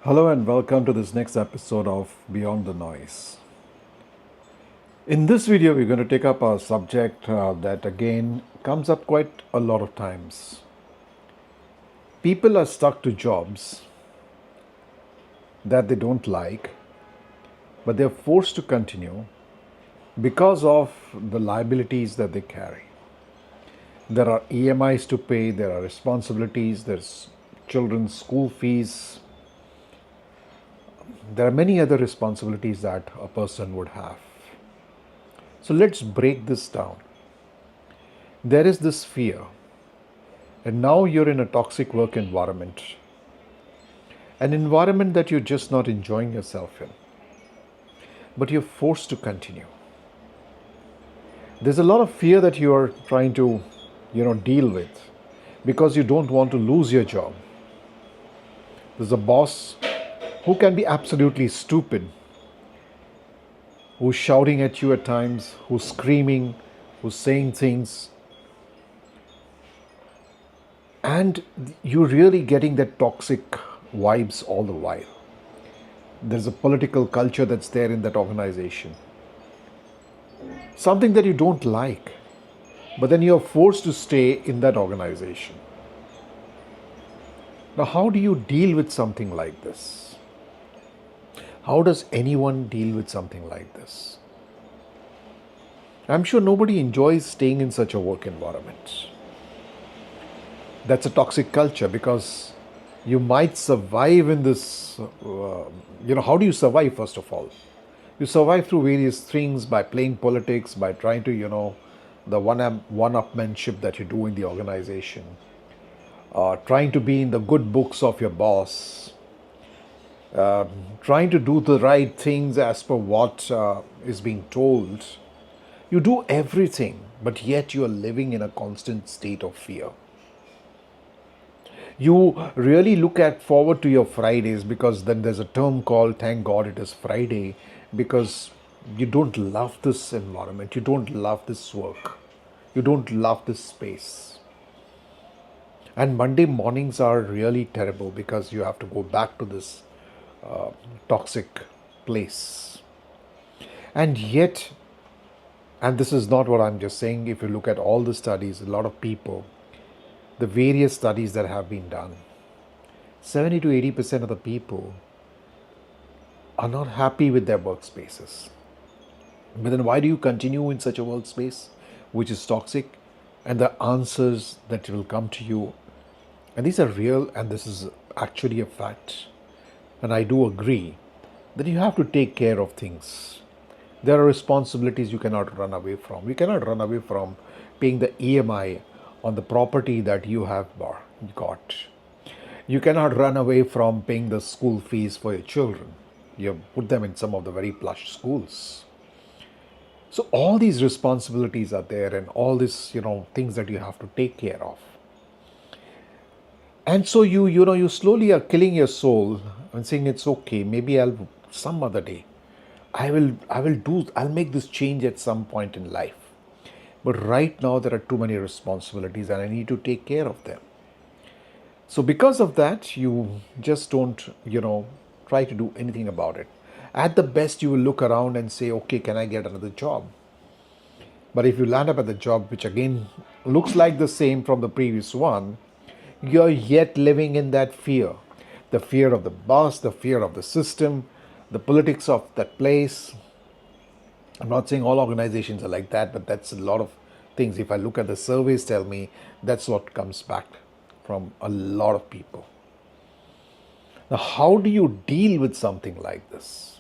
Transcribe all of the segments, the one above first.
Hello and welcome to this next episode of Beyond the Noise. In this video, we're going to take up a subject that again comes up quite a lot of times. People are stuck to jobs that they don't like, but they're forced to continue because of the liabilities that they carry. There are EMIs to pay, there are responsibilities, there's children's school fees, there are many other responsibilities that a person would have. So let's break this down. There is this fear, and now you're in a toxic work environment, an environment that you're just not enjoying yourself in, but you're forced to continue. There's a lot of fear that you're trying to, deal with because you don't want to lose your job. There's a boss who can be absolutely stupid, who's shouting at you at times, who's screaming, who's saying things, and you're really getting that toxic vibes all the while. There's a political culture that's there in that organization, something that you don't like, but then you're forced to stay in that organization. Now, how do you deal with something like this? How does anyone deal with something like this? I'm sure nobody enjoys staying in such a work environment. That's a toxic culture because you might survive in this. How do you survive, first of all? You survive through various things by playing politics, by trying to, the one-upmanship that you do in the organization, trying to be in the good books of your boss, trying to do the right things as per what is being told. You do everything, but yet you are living in a constant state of fear. You really look at forward to your Fridays because then there's a term called thank God it is Friday, because you don't love this environment, you don't love this work, you don't love this space. And Monday mornings are really terrible because you have to go back to this toxic place. And yet, and this is not what I'm just saying, if you look at all the studies, a lot of people, the various studies that have been done, 70 to 80% of the people are not happy with their workspaces. But then why do you continue in such a workspace which is toxic? And the answers that will come to you, and these are real, and this is actually a fact. And I do agree that you have to take care of things. There are responsibilities you cannot run away from. You cannot run away from paying the EMI on the property that you have got. You cannot run away from paying the school fees for your children. You put them in some of the very plush schools. So all these responsibilities are there, and all these, things that you have to take care of. And so you slowly are killing your soul and saying it's okay, maybe I'll some other day. I'll make this change at some point in life. But right now there are too many responsibilities and I need to take care of them. So because of that, you just don't, try to do anything about it. At the best, you will look around and say, okay, can I get another job? But if you land up at the job, which again looks like the same from the previous one, you're yet living in that fear. The fear of the boss, the fear of the system, the politics of that place. I'm not saying all organizations are like that, but that's a lot of things. If I look at the surveys, tell me that's what comes back from a lot of people. Now, how do you deal with something like this?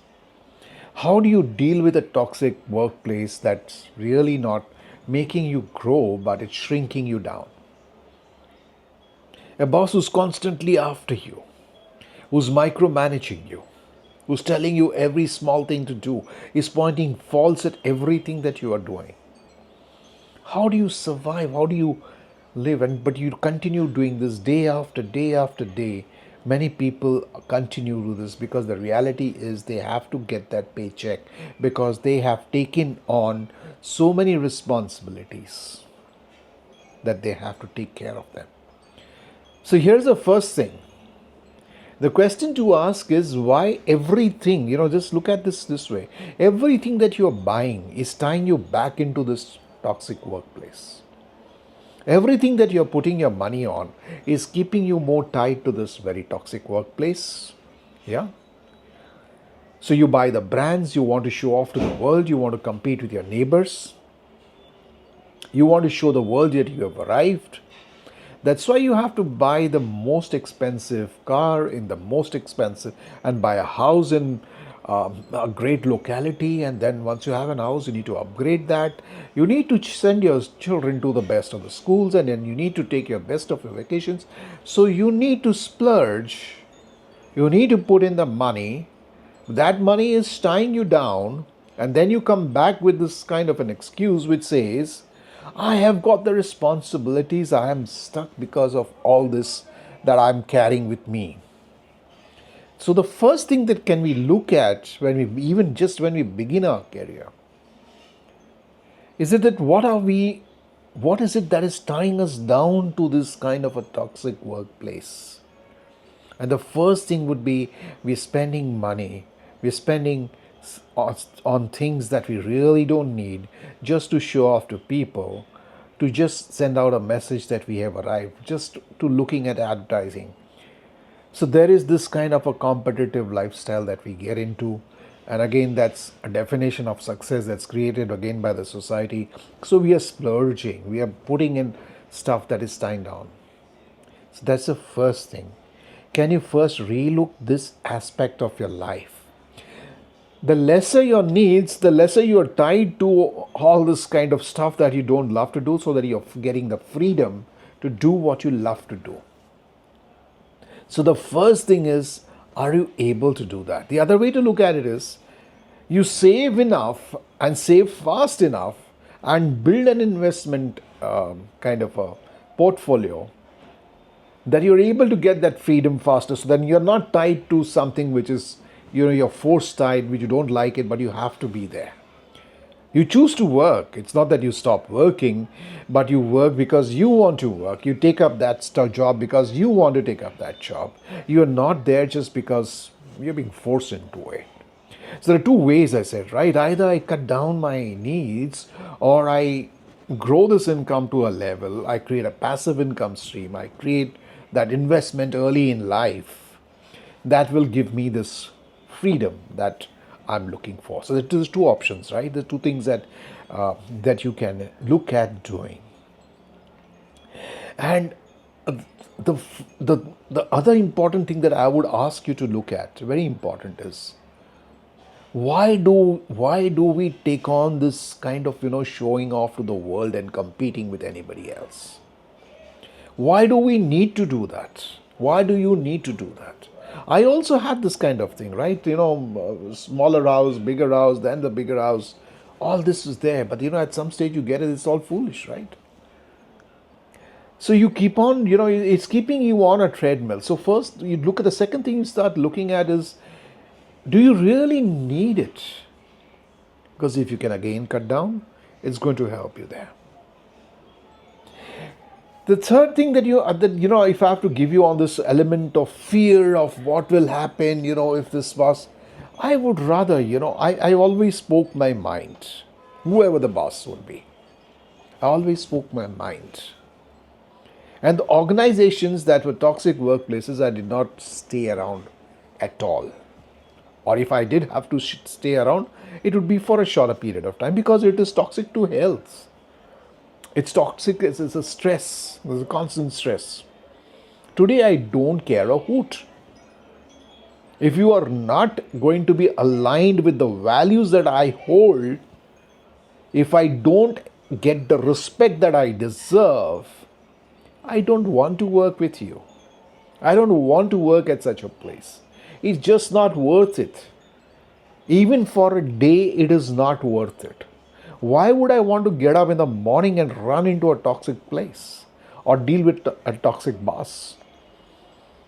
How do you deal with a toxic workplace that's really not making you grow, but it's shrinking you down? A boss who's constantly after you, who's micromanaging you, who's telling you every small thing to do, is pointing faults at everything that you are doing. How do you survive? How do you live? But you continue doing this day after day after day. Many people continue to do this because the reality is they have to get that paycheck because they have taken on so many responsibilities that they have to take care of them. So here's the first thing, The question to ask is why everything, just look at this way. Everything that you're buying is tying you back into this toxic workplace. Everything that you're putting your money on is keeping you more tied to this very toxic workplace. Yeah. So you buy the brands, you want to show off to the world, you want to compete with your neighbors, you want to show the world that you have arrived. That's why you have to buy the most expensive car in the most expensive and buy a house in a great locality. And then once you have an house, you need to upgrade that. You need to send your children to the best of the schools, and then you need to take your best of your vacations. So you need to splurge. You need to put in the money. That money is tying you down. And then you come back with this kind of an excuse which says, I have got the responsibilities. I am stuck because of all this that I'm carrying with me. So the first thing that can we look at when we begin our career is it that what is it that is tying us down to this kind of a toxic workplace? And the first thing would be we're spending money. We're spending on things that we really don't need just to show off to people, to just send out a message that we have arrived, just to looking at advertising. So there is this kind of a competitive lifestyle that we get into. And again, that's a definition of success that's created again by the society. So we are splurging, we are putting in stuff that is tying down. So that's the first thing. Can you first relook this aspect of your life? The lesser your needs, the lesser you are tied to all this kind of stuff that you don't love to do, so that you're getting the freedom to do what you love to do. So the first thing is, are you able to do that? The other way to look at it is, you save enough and save fast enough and build an investment kind of a portfolio that you're able to get that freedom faster. So then you're not tied to something which is, you're forced tied, which you don't like it, but you have to be there. You choose to work. It's not that you stop working, but you work because you want to work. You take up that job because you want to take up that job. You're not there just because you're being forced into it. So there are two ways, I said, right? Either I cut down my needs, or I grow this income to a level. I create a passive income stream. I create that investment early in life that will give me this freedom that I'm looking for. So there's two options, right? The two things that that you can look at doing. And the, the other important thing that I would ask you to look at, very important, is why do we take on this kind of showing off to the world and competing with anybody else? Why do we need to do that? Why do you need to do that? I also had this kind of thing, right? Smaller house, bigger house, then the bigger house. All this is there, but at some stage you get it, it's all foolish, right? So you keep on, it's keeping you on a treadmill. So first, you look at the second thing you start looking at is, do you really need it? Because if you can again cut down, it's going to help you there. The third thing that if I have to give you on this element of fear of what will happen, if this was, I would rather, I always spoke my mind, whoever the boss would be. I always spoke my mind. And the organizations that were toxic workplaces, I did not stay around at all. Or if I did have to stay around, it would be for a shorter period of time, because it is toxic to health. It's toxic, it's a stress, there's a constant stress. Today, I don't care a hoot. If you are not going to be aligned with the values that I hold, if I don't get the respect that I deserve, I don't want to work with you. I don't want to work at such a place. It's just not worth it. Even for a day, it is not worth it. Why would I want to get up in the morning and run into a toxic place, or deal with a toxic boss,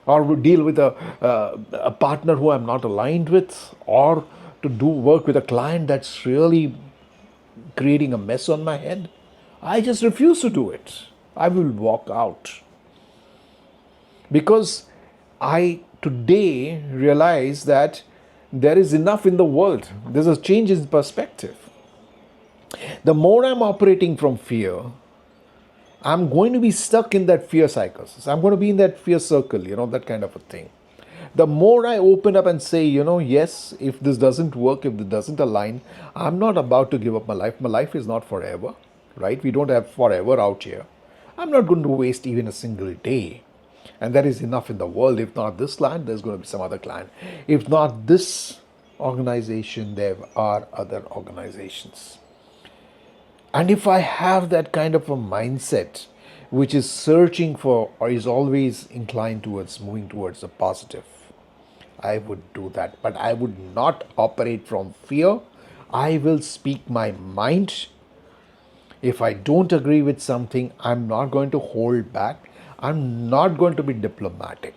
or deal with a partner who I'm not aligned with, or to do work with a client that's really creating a mess on my head? I just refuse to do it. I will walk out, because I today realize that there is enough in the world. There's a change in perspective. The more I'm operating from fear, I'm going to be stuck in that fear psychosis. I'm going to be in that fear circle, that kind of a thing. The more I open up and say, yes, if this doesn't work, if this doesn't align, I'm not about to give up my life. My life is not forever, right? We don't have forever out here. I'm not going to waste even a single day. And there is enough in the world. If not this client, there's going to be some other client. If not this organization, there are other organizations. And if I have that kind of a mindset, which is searching for or is always inclined towards moving towards the positive, I would do that. But I would not operate from fear. I will speak my mind. If I don't agree with something, I'm not going to hold back. I'm not going to be diplomatic.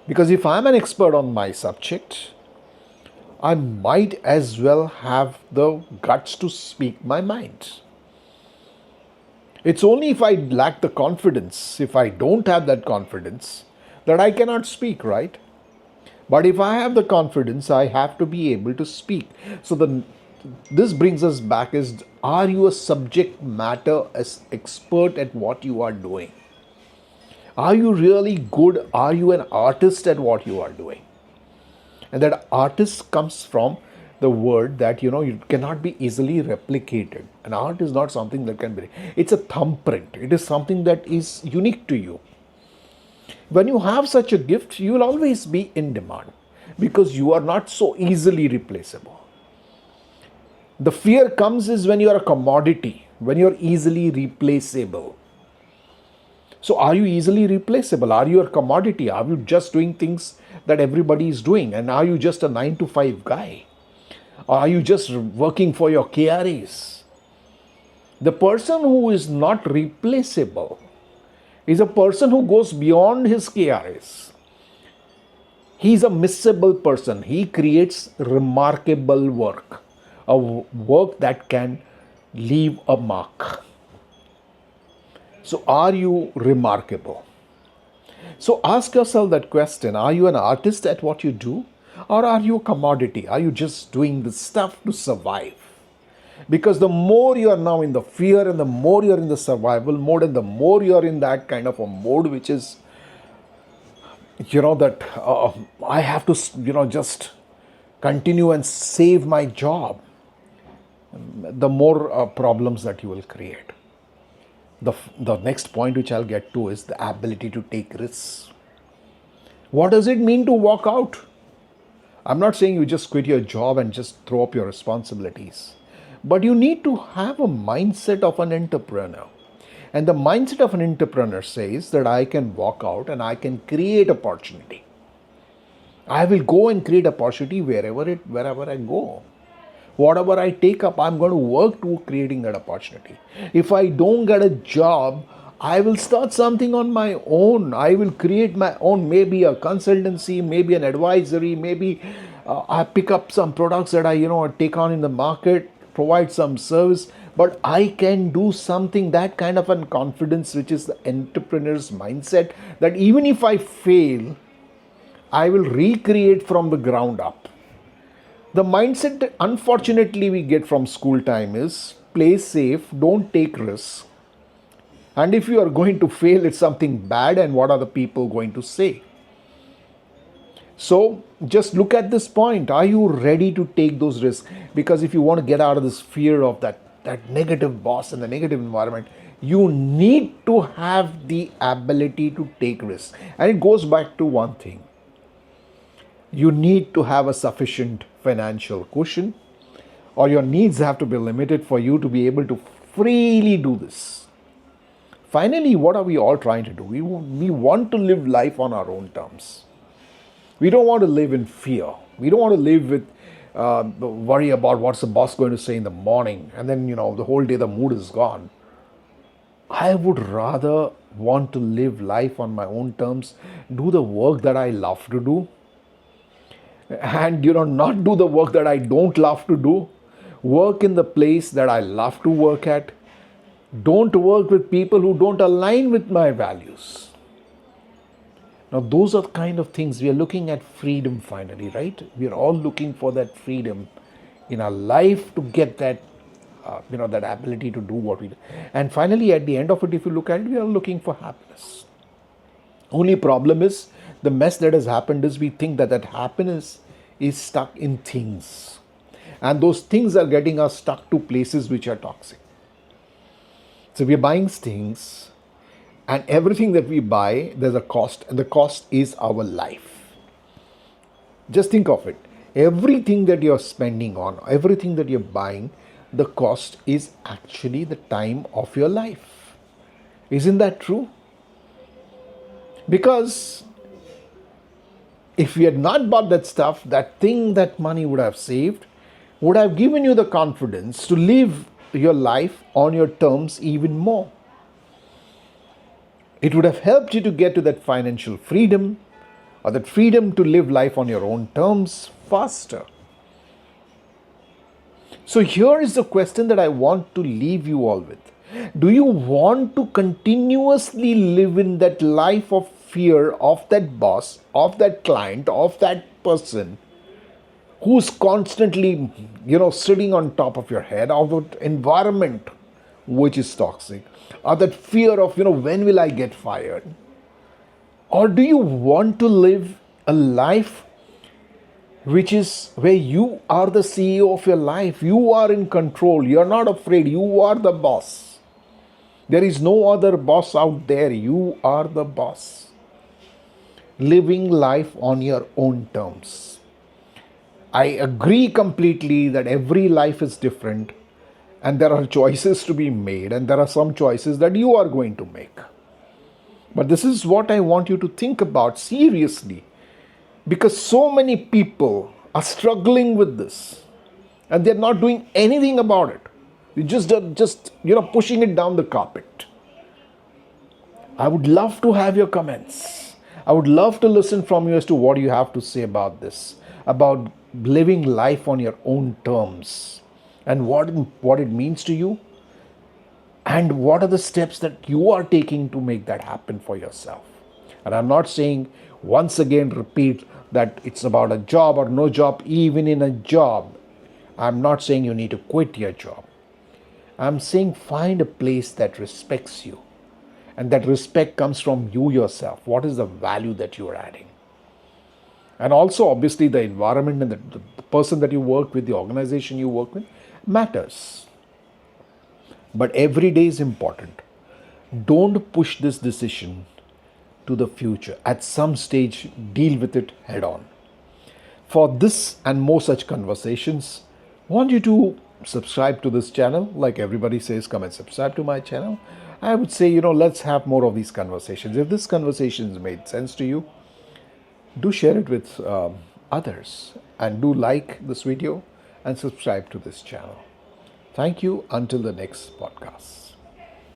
Because if I'm an expert on my subject, I might as well have the guts to speak my mind. It's only if I lack the confidence, if I don't have that confidence, that I cannot speak, right? But if I have the confidence, I have to be able to speak. So this brings us back is, are you a subject matter as expert at what you are doing? Are you really good? Are you an artist at what you are doing? And that artist comes from the word that you cannot be easily replicated. An art is not something that can be, it's a thumbprint. It is something that is unique to you. When you have such a gift, you will always be in demand because you are not so easily replaceable. The fear comes is when you are a commodity, when you are easily replaceable. So are you easily replaceable? Are you a commodity? Are you just doing things that everybody is doing? And are you just a 9 to 5 guy? Or are you just working for your KRAs? The person who is not replaceable is a person who goes beyond his KRAs. He is a missable person. He creates remarkable work, a work that can leave a mark. So are you remarkable? So ask yourself that question. Are you an artist at what you do? Or are you a commodity? Are you just doing the stuff to survive? Because the more you are now in the fear and the more you are in the survival mode and the more you are in that kind of a mode which is, that I have to, just continue and save my job, the more problems that you will create. The next point which I'll get to is the ability to take risks. What does it mean to walk out? I'm not saying you just quit your job and just throw up your responsibilities. But you need to have a mindset of an entrepreneur. And the mindset of an entrepreneur says that I can walk out and I can create opportunity. I will go and create opportunity wherever I go. Whatever I take up, I'm going to work to creating that opportunity. If I don't get a job, I will start something on my own. I will create my own, maybe a consultancy, maybe an advisory, maybe I pick up some products that I take on in the market, provide some service, but I can do something, that kind of a confidence, which is the entrepreneur's mindset, that even if I fail, I will recreate from the ground up. The mindset that unfortunately we get from school time is play safe, don't take risks. And if you are going to fail, it's something bad, and what are the people going to say? So just look at this point. Are you ready to take those risks? Because if you want to get out of this fear of that negative boss and the negative environment, you need to have the ability to take risks. And it goes back to one thing. You need to have a sufficient financial cushion, or your needs have to be limited for you to be able to freely do this. Finally, what are we all trying to do? We want to live life on our own terms. We don't want to live in fear. We don't want to live with worry about what's the boss going to say in the morning, and then the whole day the mood is gone. I would rather want to live life on my own terms, do the work that I love to do, and not do the work that I don't love to do. Work in the place that I love to work at. Don't work with people who don't align with my values. Now, those are the kind of things we are looking at freedom finally, right? We are all looking for that freedom in our life to get that, that ability to do what we do. And finally, at the end of it, if you look at it, we are looking for happiness. Only problem is the mess that has happened is we think that that happiness is stuck in things. And those things are getting us stuck to places which are toxic. So we're buying things, and everything that we buy, there's a cost, and the cost is our life. Just think of it. Everything that you're spending on, everything that you're buying, the cost is actually the time of your life. Isn't that true? Because if we had not bought that stuff, that thing that money would have saved would have given you the confidence to live your life on your terms even more. It would have helped you to get to that financial freedom, or that freedom to live life on your own terms faster. So here is the question that I want to leave you all with. Do you want to continuously live in that life of fear of that boss, of that client, of that person who's constantly, sitting on top of your head, of that environment which is toxic, or that fear of, when will I get fired? Or do you want to live a life which is where you are the CEO of your life? You are in control. You're not afraid. You are the boss. There is no other boss out there. You are the boss. Living life on your own terms. I agree completely that every life is different, and there are choices to be made, and there are some choices that you are going to make. But this is what I want you to think about seriously, because so many people are struggling with this, and they're not doing anything about it. They just pushing it down the carpet. I would love to have your comments. I would love to listen from you as to what you have to say about this, about living life on your own terms, and what it means to you, and what are the steps that you are taking to make that happen for yourself. And I'm not saying, once again, repeat that it's about a job or no job. Even in a job, I'm not saying you need to quit your job. I'm saying find a place that respects you, and that respect comes from you yourself. What is the value that you're adding? And also, obviously, the environment and the person that you work with, the organization you work with, matters. But every day is important. Don't push this decision to the future. At some stage, deal with it head on. For this and more such conversations, I want you to subscribe to this channel. Like everybody says, come and subscribe to my channel. I would say, let's have more of these conversations. If this conversation made sense to you, do share it with others, and do like this video and subscribe to this channel. Thank you. Until the next podcast.